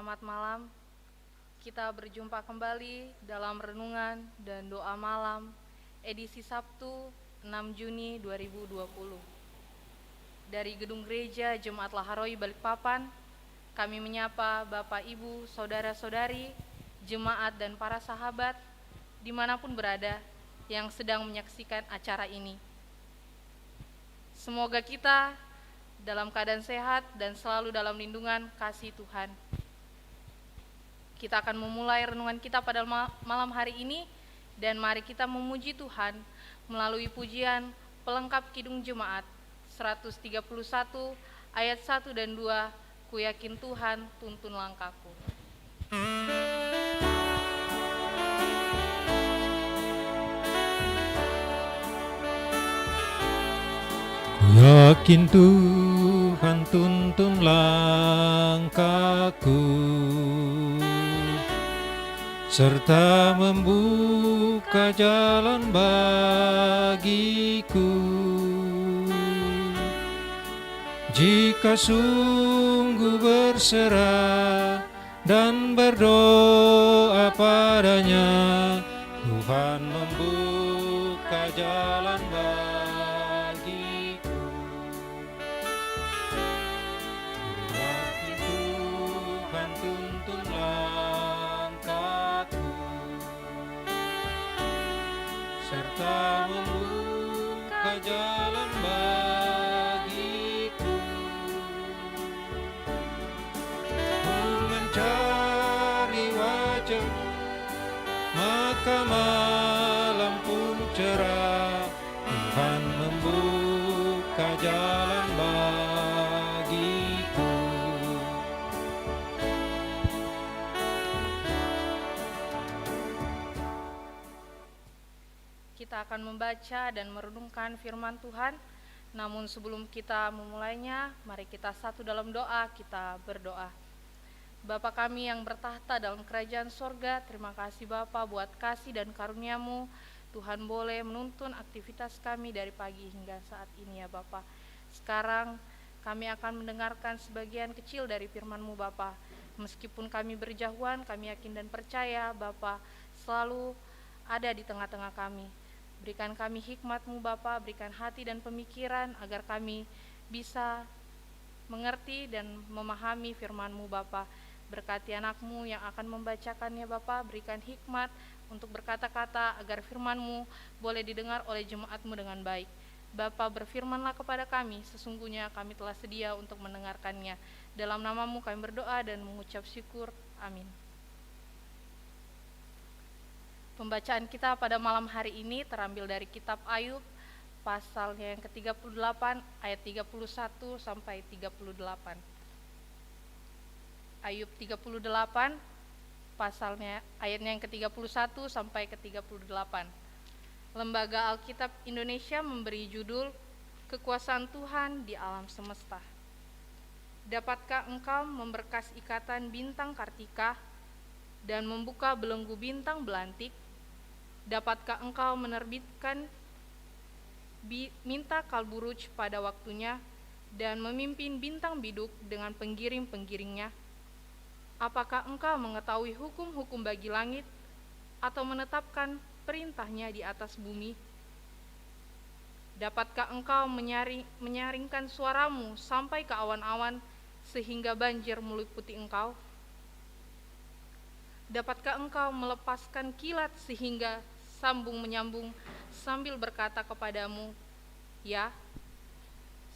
Selamat malam. Kita berjumpa kembali dalam renungan dan doa malam edisi Sabtu 6 Juni 2020. Dari Gedung Gereja Jemaat Laharoi Balikpapan, kami menyapa Bapak, Ibu, Saudara-saudari, jemaat dan para sahabat dimanapun berada yang sedang menyaksikan acara ini. Semoga kita dalam keadaan sehat dan selalu dalam lindungan kasih Tuhan. Kita akan memulai renungan kita pada malam hari ini, dan mari kita memuji Tuhan melalui pujian pelengkap Kidung Jemaat 131 ayat 1 dan 2, Ku yakin Tuhan tuntun langkahku. Ku yakin Tuhan tuntun langkahku, serta membuka jalan bagiku. Jika sungguh berserah dan berdoa padanya, Tuhan membuka jalan bagiku. Ku yakin Tuhan tuntun langkahku, serta membuka jalan bagiku. Ku mencari wajah, maka malam pun cerah. Tuhan membuka jalan bagiku. Kita akan membaca dan merenungkan firman Tuhan. Namun sebelum kita memulainya, mari kita satu dalam doa, kita berdoa. Bapa kami yang bertahta dalam kerajaan sorga, terima kasih Bapa buat kasih dan karunia-Mu. Tuhan boleh menuntun aktivitas kami dari pagi hingga saat ini ya Bapa. Sekarang kami akan mendengarkan sebagian kecil dari firman-Mu Bapa. Meskipun kami berjauhan, kami yakin dan percaya Bapa selalu ada di tengah-tengah kami. Berikan kami hikmat-Mu Bapa, berikan hati dan pemikiran agar kami bisa mengerti dan memahami firman-Mu Bapa. Berkati anak-Mu yang akan membacakannya Bapa, berikan hikmat untuk berkata-kata agar firman-Mu boleh didengar oleh jemaat-Mu dengan baik. Bapa, berfirmanlah kepada kami, sesungguhnya kami telah sedia untuk mendengarkannya. Dalam nama-Mu kami berdoa dan mengucap syukur. Amin. Pembacaan kita pada malam hari ini terambil dari kitab Ayub, pasalnya yang ke-38 ayat 31 sampai 38. Ayub 38 pasalnya ayatnya yang ke-31 sampai ke-38. Lembaga Alkitab Indonesia memberi judul Kekuasaan Tuhan di Alam Semesta. Dapatkah engkau memberkas ikatan bintang Kartika dan membuka belenggu bintang belantik? Dapatkah engkau menerbitkan minta kalburuj pada waktunya dan memimpin bintang biduk dengan penggiring-penggiringnya? Apakah engkau mengetahui hukum-hukum bagi langit atau menetapkan perintahnya di atas bumi? Dapatkah engkau menyaringkan suaramu sampai ke awan-awan sehingga banjir meliputi engkau? Dapatkah engkau melepaskan kilat sehingga sambung menyambung sambil berkata kepadamu, ya,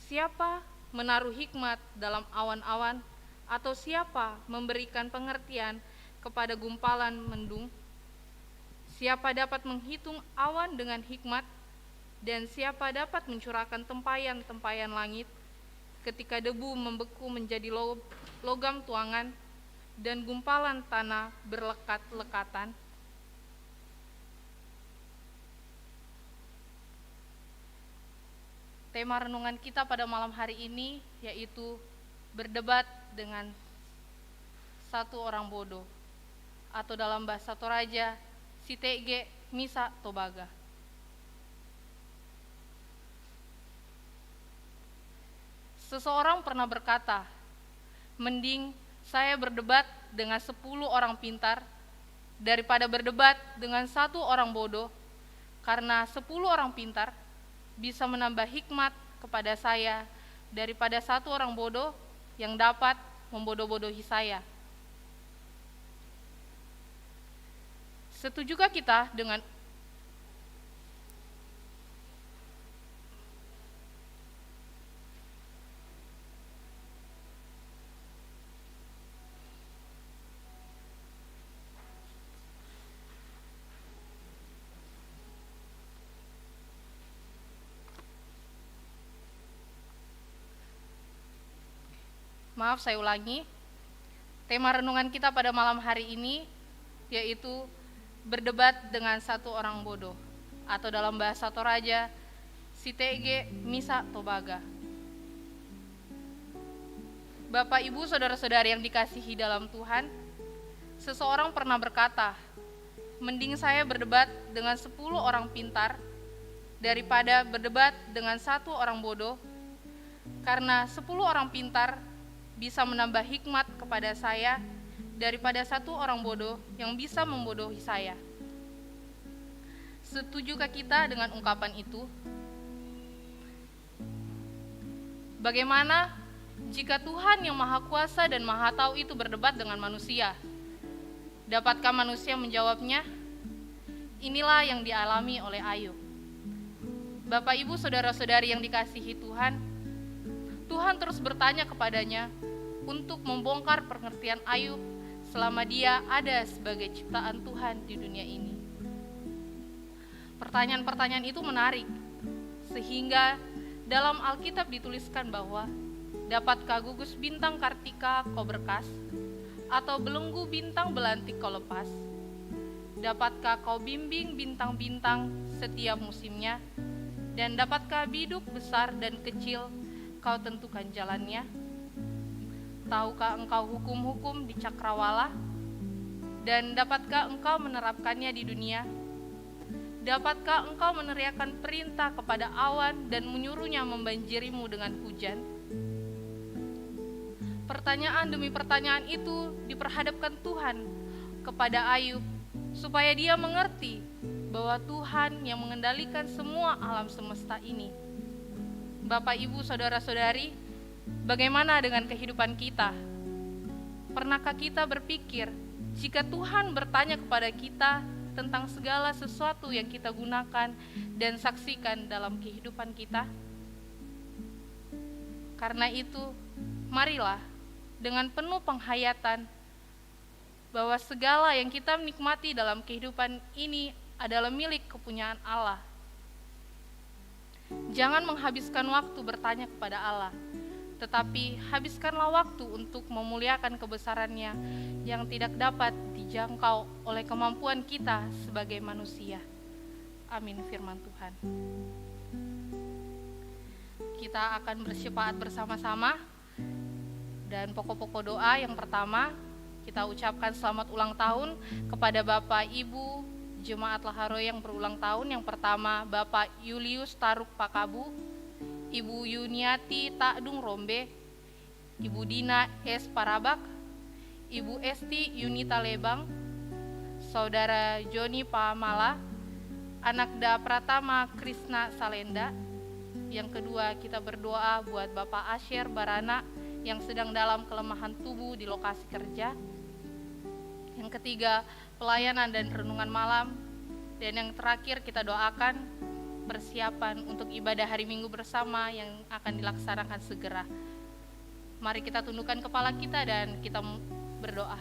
siapa menaruh hikmat dalam awan-awan, atau siapa memberikan pengertian kepada gumpalan mendung? Siapa dapat menghitung awan dengan hikmat, dan siapa dapat mencurahkan tempayan-tempayan langit ketika debu membeku menjadi logam tuangan dan gumpalan tanah berlekat-lekatan? Tema renungan kita pada malam hari ini yaitu berdebat dengan satu orang bodoh, atau dalam bahasa Toraja, Sitege Misa Tobaga. Seseorang pernah berkata, mending saya berdebat dengan 10 orang pintar daripada berdebat dengan 1 orang bodoh, karena 10 orang pintar bisa menambah hikmat kepada saya daripada 1 orang bodoh yang dapat membodoh-bodohi saya. Setujukah kita dengan Maaf, saya ulangi. Tema renungan kita pada malam hari ini yaitu berdebat dengan 1 orang bodoh, atau dalam bahasa Toraja, Sitege Misa Tobaga. Bapak, Ibu, saudara-saudari yang dikasihi dalam Tuhan, seseorang pernah berkata, mending saya berdebat dengan 10 orang pintar daripada berdebat dengan 1 orang bodoh, karena 10 orang pintar bisa menambah hikmat kepada saya daripada 1 orang bodoh yang bisa membodohi saya. Setujukah kita dengan ungkapan itu? Bagaimana jika Tuhan yang Maha Kuasa dan Maha Tahu itu berdebat dengan manusia? Dapatkah manusia menjawabnya? Inilah yang dialami oleh Ayub. Bapak, Ibu, saudara-saudari yang dikasihi Tuhan, Tuhan terus bertanya kepadanya untuk membongkar pengertian Ayub selama dia ada sebagai ciptaan Tuhan di dunia ini. Pertanyaan-pertanyaan itu menarik, sehingga dalam Alkitab dituliskan bahwa dapatkah gugus bintang Kartika kau berkas, atau belenggu bintang belantik kau lepas? Dapatkah kau bimbing bintang-bintang setiap musimnya? Dan dapatkah biduk besar dan kecil kau tentukan jalannya? Tahukah engkau hukum-hukum di cakrawala? Dan dapatkah engkau menerapkannya di dunia? Dapatkah engkau meneriakkan perintah kepada awan dan menyuruhnya membanjirimu dengan hujan? Pertanyaan demi pertanyaan itu diperhadapkan Tuhan kepada Ayub supaya dia mengerti bahwa Tuhan yang mengendalikan semua alam semesta ini. Bapak, Ibu, saudara-saudari, bagaimana dengan kehidupan kita? Pernahkah kita berpikir jika Tuhan bertanya kepada kita tentang segala sesuatu yang kita gunakan dan saksikan dalam kehidupan kita? Karena itu, marilah dengan penuh penghayatan bahwa segala yang kita nikmati dalam kehidupan ini adalah milik kepunyaan Allah. Jangan menghabiskan waktu bertanya kepada Allah, tetapi habiskanlah waktu untuk memuliakan kebesaran-Nya yang tidak dapat dijangkau oleh kemampuan kita sebagai manusia. Amin, firman Tuhan. Kita akan bersyafaat bersama-sama, dan pokok-pokok doa yang pertama, kita ucapkan selamat ulang tahun kepada Bapak Ibu Jemaat Laharoy yang berulang tahun. Yang pertama, Bapak Julius Taruk Pakabu, Ibu Yuniati Takdung Rombe, Ibu Dina S. Parabak, Ibu Esti Yunita Lebang, Saudara Joni Pamala, Anakda Pratama Krisna Salenda. Yang kedua, kita berdoa buat Bapak Asher Barana yang sedang dalam kelemahan tubuh di lokasi kerja. Yang ketiga, pelayanan dan renungan malam. Dan yang terakhir, kita doakan persiapan untuk ibadah hari Minggu bersama yang akan dilaksanakan segera. Mari kita tundukkan kepala kita dan kita berdoa.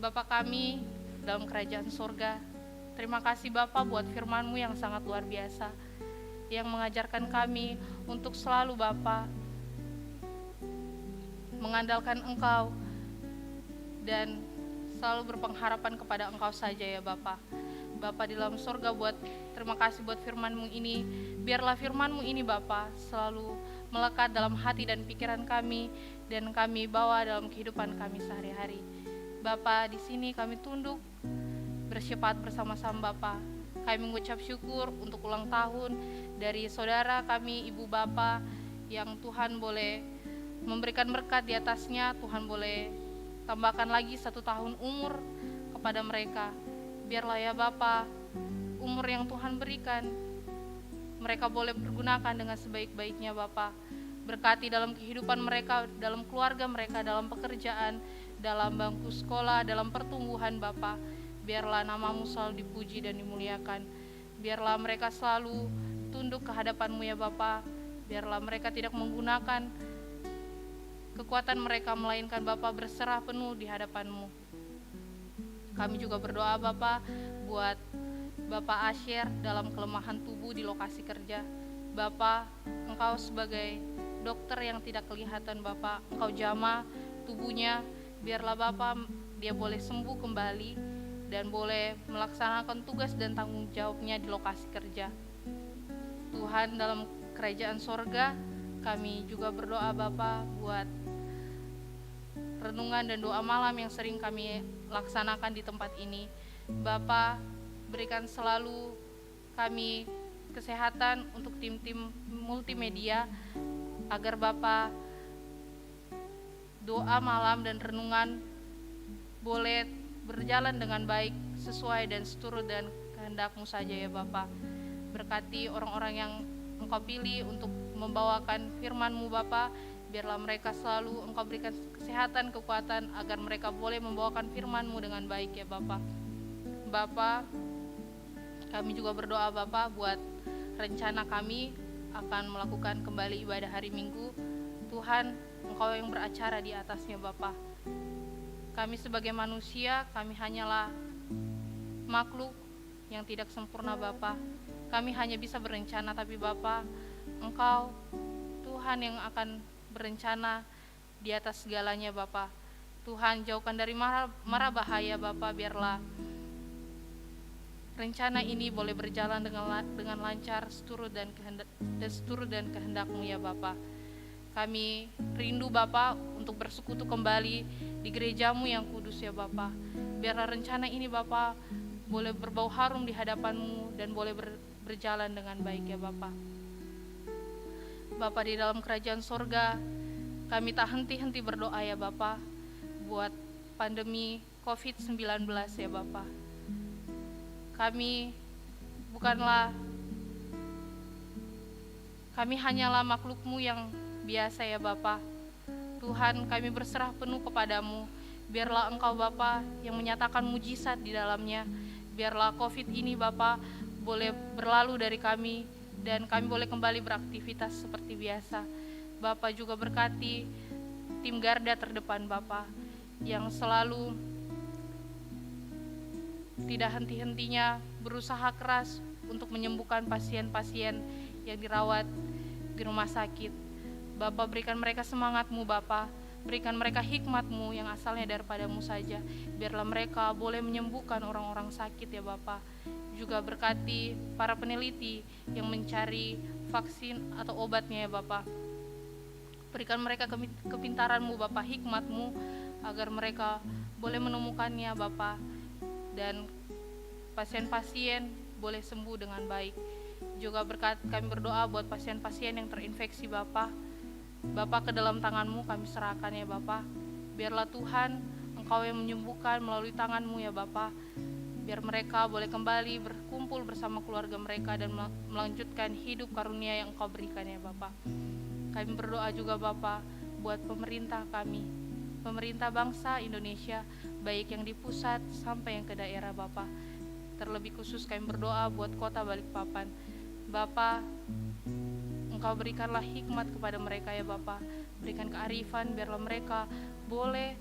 Bapa kami dalam kerajaan sorga, terima kasih Bapa buat firman-Mu yang sangat luar biasa, yang mengajarkan kami untuk selalu Bapa mengandalkan Engkau dan selalu berpengharapan kepada Engkau saja ya Bapa. Bapa di dalam sorga, terima kasih buat firman-Mu ini. Biarlah firman-Mu ini Bapa selalu melekat dalam hati dan pikiran kami, dan kami bawa dalam kehidupan kami sehari-hari. Bapa, di sini kami tunduk bersyafaat bersama-sama Bapa. Kami mengucap syukur untuk ulang tahun dari saudara kami, Ibu Bapa, yang Tuhan boleh memberikan berkat di atasnya. Tuhan boleh tambahkan lagi 1 tahun umur kepada mereka. Biarlah ya Bapa, umur yang Tuhan berikan, mereka boleh pergunakan dengan sebaik-baiknya Bapa. Berkati dalam kehidupan mereka, dalam keluarga mereka, dalam pekerjaan, dalam bangku sekolah, dalam pertumbuhan Bapa. Biarlah nama-Mu selalu dipuji dan dimuliakan. Biarlah mereka selalu tunduk ke hadapan-Mu ya Bapa. Biarlah mereka tidak menggunakan kekuatan mereka, melainkan Bapa berserah penuh di hadapan-Mu. Kami juga berdoa Bapa buat Bapak Asher dalam kelemahan tubuh di lokasi kerja. Bapa, Engkau sebagai dokter yang tidak kelihatan Bapa, Engkau jamah tubuhnya. Biarlah Bapa dia boleh sembuh kembali dan boleh melaksanakan tugas dan tanggung jawabnya di lokasi kerja. Tuhan, dalam kerajaan sorga, kami juga berdoa Bapa buat renungan dan doa malam yang sering kami laksanakan di tempat ini. Bapa, berikan selalu kami kesehatan untuk tim-tim multimedia, agar Bapa doa malam dan renungan boleh berjalan dengan baik sesuai dan seturut dan kehendak-Mu saja ya Bapa. Berkati orang-orang yang Engkau pilih untuk membawakan firman-Mu Bapa. Biarlah mereka selalu Engkau berikan kesehatan, kekuatan, agar mereka boleh membawakan firman-Mu dengan baik ya Bapa. Bapa, kami juga berdoa Bapa buat rencana kami akan melakukan kembali ibadah hari Minggu. Tuhan, Engkau yang beracara di atasnya Bapa. Kami sebagai manusia, kami hanyalah makhluk yang tidak sempurna Bapa. Kami hanya bisa berencana, tapi Bapa, Engkau Tuhan yang akan berencana di atas segalanya Bapa. Tuhan, jauhkan dari mara bahaya Bapa. Biarlah rencana ini boleh berjalan dengan lancar, seturut dan kehendak-Mu ya Bapa. Kami rindu Bapa untuk bersekutu kembali di gereja-Mu yang kudus ya Bapa. Biarlah rencana ini Bapa boleh berbau harum di hadapan-Mu dan boleh berjalan dengan baik ya Bapa. Bapa di dalam kerajaan sorga, kami tak henti-henti berdoa ya Bapa buat pandemi COVID-19 ya Bapa. Kami hanyalah makhluk-Mu yang biasa ya Bapa. Tuhan, kami berserah penuh kepadamu. Biarlah Engkau Bapa yang menyatakan mujizat di dalamnya. Biarlah COVID ini Bapa boleh berlalu dari kami dan kami boleh kembali beraktivitas seperti biasa. Bapa juga berkati tim garda terdepan Bapa yang selalu tidak henti-hentinya berusaha keras untuk menyembuhkan pasien-pasien yang dirawat di rumah sakit. Bapa, berikan mereka semangat-Mu Bapa, berikan mereka hikmat-Mu yang asalnya daripada-Mu saja. Biarlah mereka boleh menyembuhkan orang-orang sakit ya Bapa. Juga berkati para peneliti yang mencari vaksin atau obatnya ya Bapa. Berikan mereka kepintaran-Mu Bapa, hikmat-Mu, agar mereka boleh menemukannya Bapa, dan pasien-pasien boleh sembuh dengan baik. Juga kami berdoa buat pasien-pasien yang terinfeksi Bapa. Bapa, ke dalam tangan-Mu kami serahkan ya Bapa. Biarlah Tuhan Engkau yang menyembuhkan melalui tangan-Mu ya Bapa. Biar mereka boleh kembali berkumpul bersama keluarga mereka dan melanjutkan hidup karunia yang Engkau berikan ya Bapa. Kami berdoa juga Bapa buat pemerintah kami, pemerintah bangsa Indonesia, baik yang di pusat sampai yang ke daerah Bapa. Terlebih khusus kami berdoa buat kota Balikpapan. Bapa, Engkau berikanlah hikmat kepada mereka ya Bapa. Berikan kearifan biarlah mereka boleh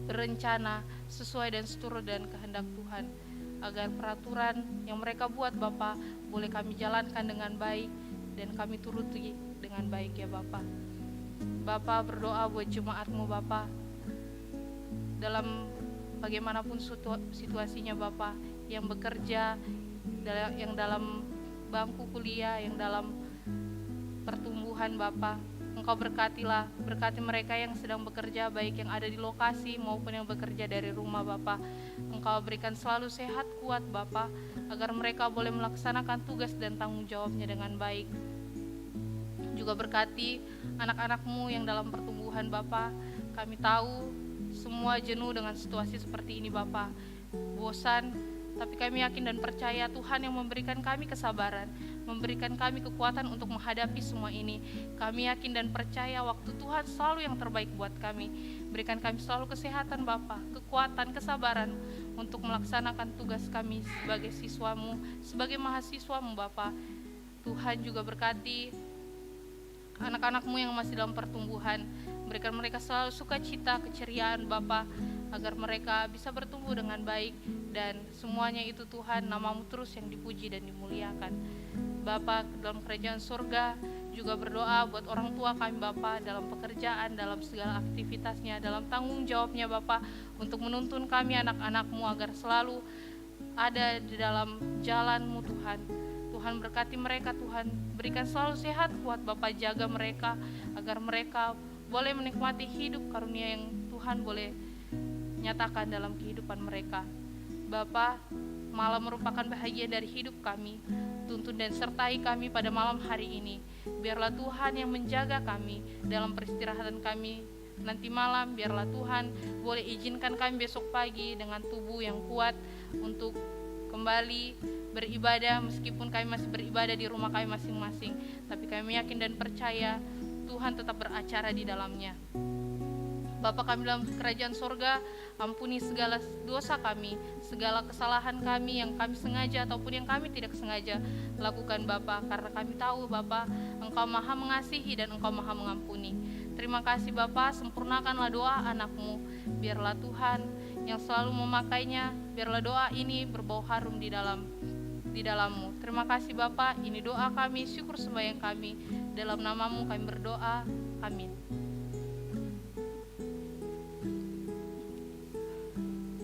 berencana sesuai dan seturut dan kehendak Tuhan, agar peraturan yang mereka buat Bapa boleh kami jalankan dengan baik dan kami turuti dengan baik ya Bapa. Bapa, berdoa buat jemaat-Mu Bapa dalam bagaimanapun situasinya Bapa, yang bekerja, yang dalam bangku kuliah, yang dalam pertumbuhan Bapa. Engkau berkati mereka yang sedang bekerja, baik yang ada di lokasi maupun yang bekerja dari rumah Bapa. Engkau berikan selalu sehat kuat Bapa, agar mereka boleh melaksanakan tugas dan tanggung jawabnya dengan baik. Juga berkati anak-anak-Mu yang dalam pertumbuhan Bapa. Kami tahu semua jenuh dengan situasi seperti ini Bapa, bosan, tapi kami yakin dan percaya Tuhan yang memberikan kami kesabaran, memberikan kami kekuatan untuk menghadapi semua ini. Kami yakin dan percaya waktu Tuhan selalu yang terbaik buat kami. Berikan kami selalu kesehatan Bapa, kekuatan, kesabaran untuk melaksanakan tugas kami sebagai siswamu, sebagai mahasiswamu Bapa. Tuhan juga berkati anak-anakmu yang masih dalam pertumbuhan, berikan mereka selalu sukacita, keceriaan Bapa, agar mereka bisa bertumbuh dengan baik, dan semuanya itu Tuhan, namamu terus yang dipuji dan dimuliakan. Bapa dalam kerajaan surga juga berdoa buat orang tua kami Bapa, dalam pekerjaan, dalam segala aktivitasnya, dalam tanggung jawabnya Bapa, untuk menuntun kami anak-anakmu agar selalu ada di dalam jalan-Mu Tuhan. Tuhan berkati mereka Tuhan, berikan selalu sehat kuat Bapa, jaga mereka agar mereka boleh menikmati hidup karunia yang Tuhan boleh nyatakan dalam kehidupan mereka. Bapa, malam merupakan bahagia dari hidup kami. Tuntun dan sertai kami pada malam hari ini. Biarlah Tuhan yang menjaga kami dalam peristirahatan kami nanti malam. Biarlah Tuhan boleh izinkan kami besok pagi dengan tubuh yang kuat untuk kembali beribadah, meskipun kami masih beribadah di rumah kami masing-masing, tapi kami yakin dan percaya Tuhan tetap beracara di dalamnya. Bapa kami dalam kerajaan sorga, ampuni segala dosa kami, segala kesalahan kami yang kami sengaja ataupun yang kami tidak sengaja lakukan Bapa, karena kami tahu Bapa, Engkau maha mengasihi dan Engkau maha mengampuni. Terima kasih Bapa, sempurnakanlah doa anak-Mu, biarlah Tuhan yang selalu memakainya, biarlah doa ini berbau harum di dalam-Mu. Terima kasih Bapa, ini doa kami, syukur sembahyang kami, dalam nama-Mu kami berdoa, amin.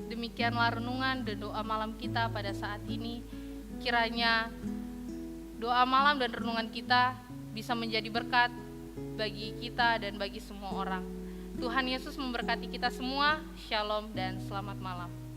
Demikianlah renungan dan doa malam kita pada saat ini. Kiranya doa malam dan renungan kita bisa menjadi berkat bagi kita dan bagi semua orang. Tuhan Yesus memberkati kita semua. Shalom dan selamat malam.